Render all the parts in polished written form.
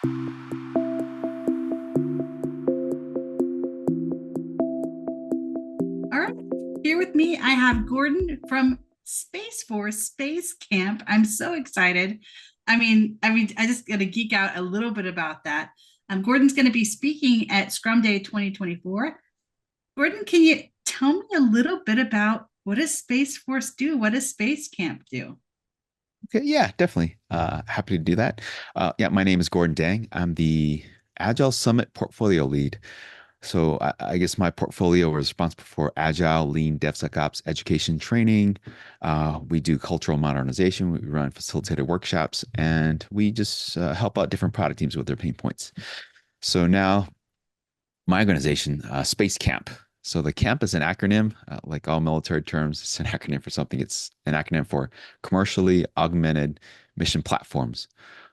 All right. Here with me, I have Gordon from Space Force Space Camp. I'm so excited. I just got to geek out a little bit about that. Gordon's going to be speaking at Scrum Day 2024. Gordon, can you tell me a little bit about what does Space Force do? What does Space Camp do? Okay, yeah, definitely. Happy to do that. Yeah, my name is Gordon Dang. I'm the Agile Summit portfolio lead. So I guess my portfolio is responsible for Agile, Lean, DevSecOps, education training. We do cultural modernization. We run facilitated workshops, and we just help out different product teams with their pain points. So now my organization, Space Camp. So the camp is an acronym, like all military terms. It's an acronym for something. It's an acronym for Commercially Augmented Mission Platforms.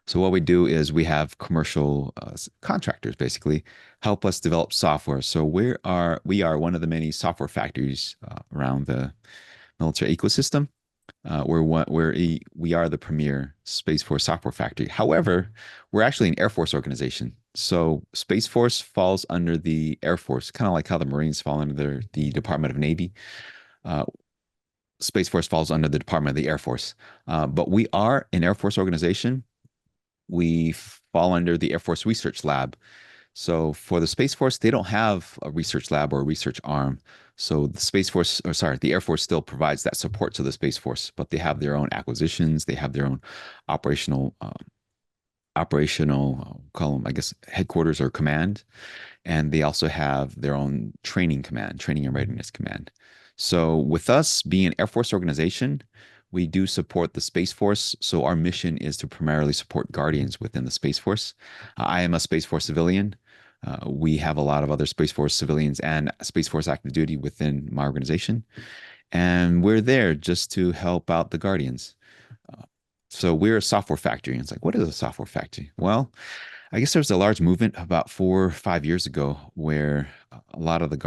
So what we do is we have commercial contractors basically help us develop software. So we are one of the many software factories around the military ecosystem. We are the premier Space Force software factory. However, we're actually an Air Force organization. So Space Force falls under the Air Force, kind of like how the Marines fall under the Department of Navy. Uh, Space Force falls under the Department of the Air Force. But we are an Air Force organization. We fall under the Air Force Research Lab. So for the Space Force, they don't have a research lab or a research arm. So the Space Force, or sorry, the Air Force still provides that support to the Space Force, but they have their own acquisitions. They have their own operational, call them, I guess, headquarters or command. And they also have their own training command, training and readiness command. So with us being an Air Force organization, we do support the Space Force. So our mission is to primarily support Guardians within the Space Force. I am a Space Force civilian. We have a lot of other Space Force civilians and Space Force active duty within my organization. And we're there just to help out the Guardians. Uh, so we're a software factory. And it's like, what is a software factory? Well, I guess there was a large movement about 4 or 5 years ago where a lot of the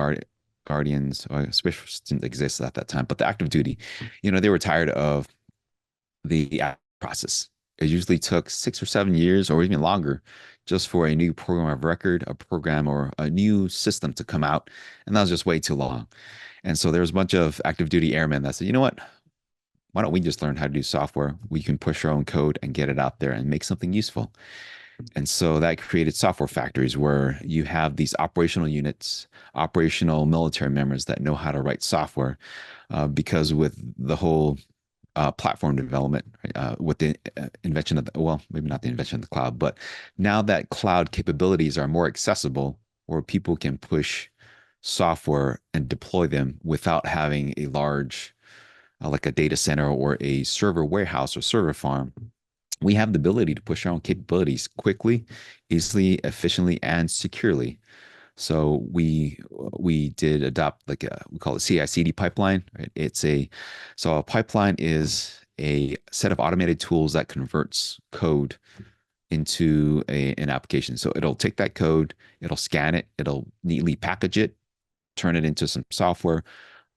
Guardians, or Space Force didn't exist at that time, but the active duty, they were tired of the process. It usually took 6 or 7 years or even longer just for a new program of record, a program or a new system to come out. And that was just way too long. And so there was a bunch of active duty airmen that said, you know what? Why don't we just learn how to do software? We can push our own code and get it out there and make something useful. And so that created software factories where you have these operational units, operational military members that know how to write software. Because with the whole platform development, right, with the invention of well, maybe not the invention of the cloud, but now that cloud capabilities are more accessible, where people can push software and deploy them without having a large, like a data center or a server warehouse or server farm, we have the ability to push our own capabilities quickly, easily, efficiently, and securely. So we did adopt like we call it CI/CD pipeline. Right? So a pipeline is a set of automated tools that converts code into an application. So it'll take that code, it'll scan it, it'll neatly package it, turn it into some software,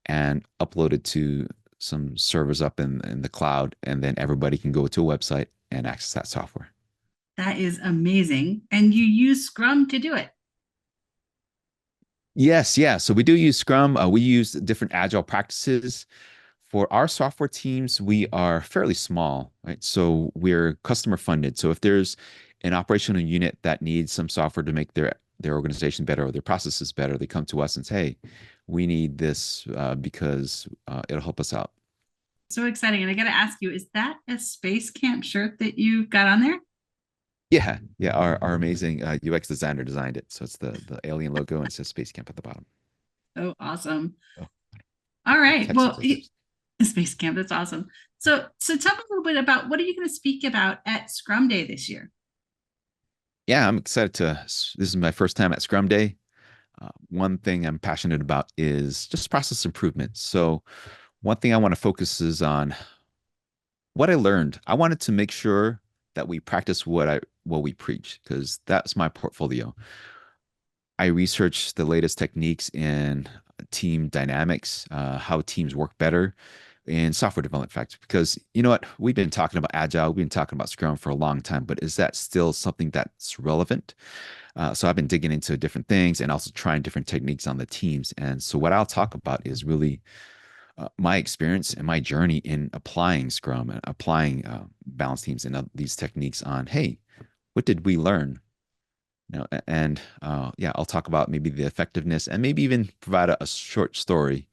and upload it to some servers up in the cloud, and then everybody can go to a website and access that software. That is amazing. And you use Scrum to do it. Yes, yeah. So we do use Scrum. We use different agile practices. For our software teams, we are fairly small, right? So we're customer funded. So if there's an operational unit that needs some software to make their organization better or their processes better, they come to us and say, "Hey, we need this because it'll help us out." So exciting. And I got to ask you, is that a Space Camp shirt that you got on there? Yeah, yeah. Our amazing UX designer designed it. So it's the alien logo and it says Space Camp at the bottom. Oh, awesome. Oh, All right. Texas, Well, of course. Space Camp, that's awesome. So tell me a little bit about what are you going to speak about at Scrum Day this year? Yeah, I'm excited to. This is my first time at Scrum Day. One thing I'm passionate about is just process improvement. So one thing I want to focus is on what I learned. I wanted to make sure that we practice what we preach because that's my portfolio. I research the latest techniques in team dynamics, how teams work better, in software development factors, because you know what, we've been talking about agile, we've been talking about Scrum for a long time, but is that still something that's relevant? So I've been digging into different things and also trying different techniques on the teams. And so what I'll talk about is really my experience and my journey in applying Scrum and applying balance teams and these techniques on, hey, what did we learn? You know, and yeah, I'll talk about maybe the effectiveness and maybe even provide a short story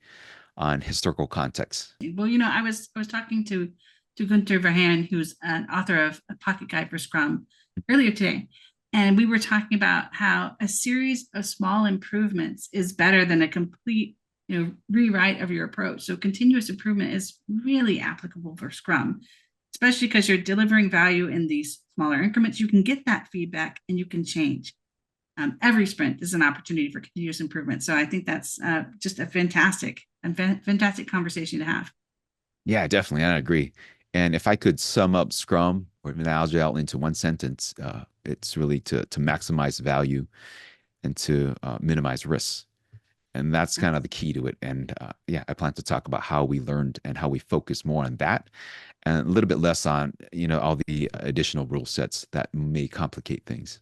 on historical context. Well, I was talking to Gunther Verheyen, who's an author of a Pocket Guide for Scrum, earlier today, and we were talking about how a series of small improvements is better than a complete, rewrite of your approach. So continuous improvement is really applicable for Scrum, especially because you're delivering value in these smaller increments. You can get that feedback and you can change. Every sprint is an opportunity for continuous improvement. So I think that's just a fantastic conversation to have. Yeah, definitely. I agree. And if I could sum up Scrum or even Agile into one sentence, it's really to maximize value and to minimize risks. And that's kind of the key to it. And yeah, I plan to talk about how we learned and how we focus more on that and a little bit less on, all the additional rule sets that may complicate things.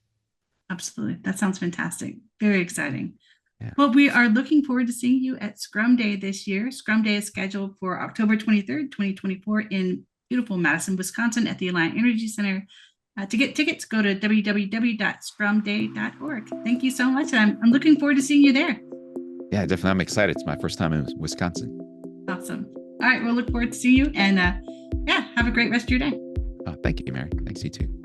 Absolutely. That sounds fantastic. Very exciting. Yeah. Well, we are looking forward to seeing you at Scrum Day this year. Scrum Day is scheduled for October 23rd, 2024 in beautiful Madison, Wisconsin at the Alliant Energy Center. To get tickets, go to www.scrumday.org. Thank you so much. I'm looking forward to seeing you there. Yeah, definitely. I'm excited. It's my first time in Wisconsin. Awesome. All right. We'll look forward to seeing you and yeah, have a great rest of your day. Thank you, Mary. Thanks, you too.